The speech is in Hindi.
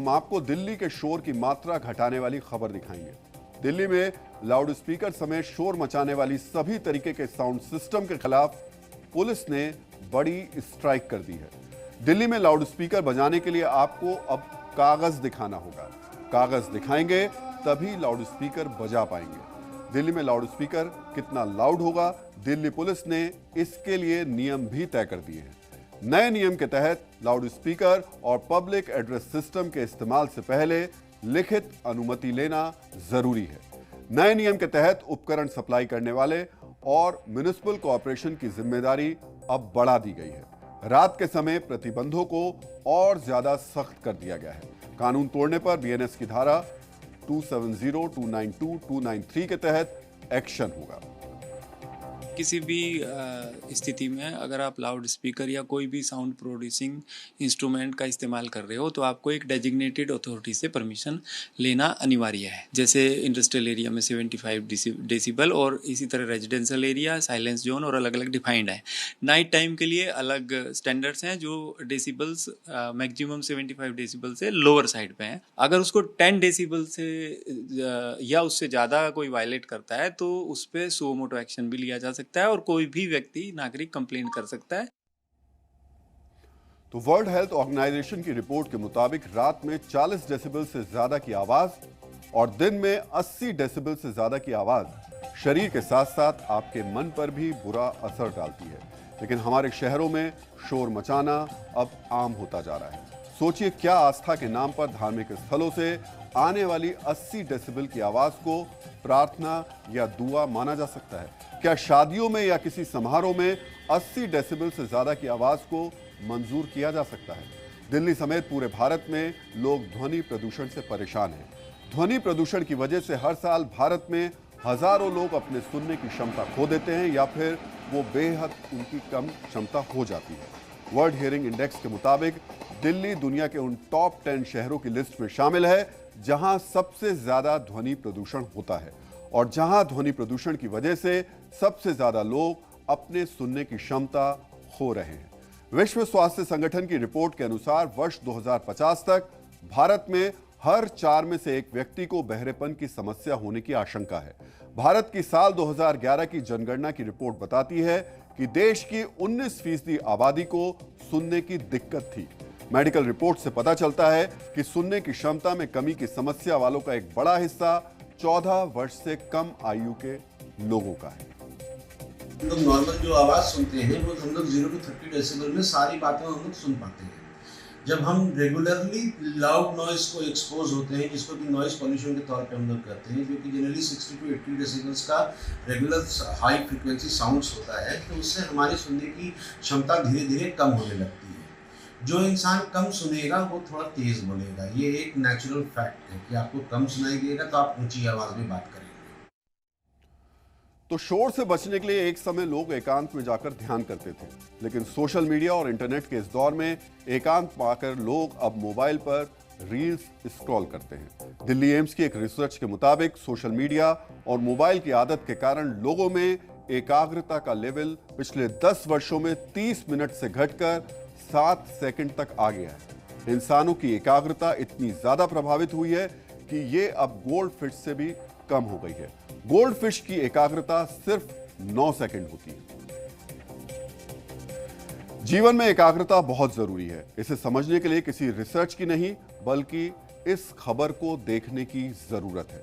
हम आपको दिल्ली के शोर की मात्रा घटाने वाली खबर दिखाएंगे। दिल्ली में लाउड स्पीकर समेत शोर मचाने वाली सभी तरीके के साउंड सिस्टम के खिलाफ पुलिस ने बड़ी स्ट्राइक कर दी है। दिल्ली में लाउड स्पीकर बजाने के लिए आपको अब कागज दिखाना होगा। कागज दिखाएंगे तभी लाउड स्पीकर बजा पाएंगे। दिल्ली में लाउड स्पीकर कितना लाउड होगा, दिल्ली पुलिस ने इसके लिए नियम भी तय कर दिए हैं। नए नियम के तहत लाउड स्पीकर और पब्लिक एड्रेस सिस्टम के इस्तेमाल से पहले लिखित अनुमति लेना जरूरी है। नए नियम के तहत उपकरण सप्लाई करने वाले और म्युनिसिपल कॉर्पोरेशन की जिम्मेदारी अब बढ़ा दी गई है। रात के समय प्रतिबंधों को और ज्यादा सख्त कर दिया गया है। कानून तोड़ने पर बीएनएस की धारा 270, 292, 293 के तहत एक्शन होगा। किसी भी स्थिति में अगर आप लाउड स्पीकर या कोई भी साउंड प्रोड्यूसिंग इंस्ट्रूमेंट का इस्तेमाल कर रहे हो तो आपको एक डेजिग्नेटेड अथॉरिटी से परमिशन लेना अनिवार्य है। जैसे इंडस्ट्रियल एरिया में 75 डेसिबल और इसी तरह रेजिडेंशियल एरिया, साइलेंस जोन और अलग अलग डिफाइंड है। नाइट टाइम के लिए अलग स्टैंडर्ड्स हैं जो डेसिबल्स मैक्सिमम 75 डेसिबल से लोअर साइड पे हैं। अगर उसको 10 डेसिबल से या उससे ज़्यादा कोई वायलेट करता है तो उस पर सो मोटो एक्शन भी लिया जा सकता है और कोई भी व्यक्ति नागरिक कंप्लेंट कर सकता है। तो वर्ल्ड हेल्थ ऑर्गेनाइजेशन की रिपोर्ट के मुताबिक रात में 40 डेसिबल से ज्यादा की आवाज और दिन में 80 डेसिबल से ज्यादा की आवाज शरीर के साथ साथ आपके मन पर भी बुरा असर डालती है। लेकिन हमारे शहरों में शोर मचाना अब आम होता जा रहा है। सोचिए, क्या आस्था के नाम पर धार्मिक स्थलों से आने वाली 80 डेसिबल की आवाज को प्रार्थना या दुआ माना जा सकता है? क्या शादियों में या किसी समारोह में 80 डेसिबल से ज्यादा की आवाज को मंजूर किया जा सकता है? दिल्ली समेत पूरे भारत में लोग ध्वनि प्रदूषण से परेशान हैं। ध्वनि प्रदूषण की वजह से हर साल भारत में हजारों लोग अपने सुनने की क्षमता खो देते हैं या फिर वो बेहद उनकी कम क्षमता हो जाती है। वर्ल्ड हियरिंग इंडेक्स के मुताबिक दिल्ली दुनिया के उन टॉप 10 शहरों की लिस्ट में शामिल है जहां सबसे ज्यादा ध्वनि प्रदूषण होता है और जहां ध्वनि प्रदूषण की वजह से सबसे ज्यादा लोग अपने सुनने की क्षमता खो रहे हैं। विश्व स्वास्थ्य संगठन की रिपोर्ट के अनुसार वर्ष 2050 तक भारत में हर 4 में से एक व्यक्ति को बहरेपन की समस्या होने की आशंका है। भारत की साल 2011 की जनगणना की रिपोर्ट बताती है कि देश की 19% आबादी को सुनने की दिक्कत थी। मेडिकल रिपोर्ट से पता चलता है कि सुनने की क्षमता में कमी की समस्या वालों का एक बड़ा हिस्सा 14 वर्ष से कम आयु के लोगों का है। हम लोग नॉर्मल जो आवाज़ सुनते हैं वो हम लोग 0 to 30 डेसिबल में सारी बातें हम लोग सुन पाते हैं। जब हम रेगुलरली लाउड नॉइस को एक्सपोज होते हैं, जिसको कि नॉइस पॉल्यूशन के तौर पे हम लोग कहते हैं, जो कि जनरली 60 to 80 डेसिबल्स का रेगुलर हाई फ्रिक्वेंसी साउंड्स होता है, तो उससे हमारी सुनने की क्षमता धीरे धीरे कम होने लगती है। जो इंसान कम सुनेगा वो थोड़ा तेज बोलेगा। ये एक नेचुरल फैक्ट है कि आपको कम सुनाई देगा तो आप ऊंची आवाज में बात करेंगे। तो शोर से बचने के लिए एक समय लोग एकांत में जाकर ध्यान करते थे, लेकिन सोशल मीडिया और इंटरनेट के इस दौर में एकांत पाकर लोग अब मोबाइल पर रील्स स्क्रॉल करते हैं। दिल्ली एम्स की एक रिसर्च के मुताबिक सोशल मीडिया और मोबाइल की आदत के कारण लोगों में एकाग्रता का लेवल पिछले 10 वर्षों में 30 मिनट से घटकर 7 सेकंड तक आ गया है। इंसानों की एकाग्रता इतनी ज्यादा प्रभावित हुई है कि ये अब गोल्ड फिश से भी कम हो गई है। गोल्ड फिश की एकाग्रता सिर्फ 9 सेकंड होती है। जीवन में एकाग्रता बहुत जरूरी है। इसे समझने के लिए किसी रिसर्च की नहीं बल्कि इस खबर को देखने की जरूरत है।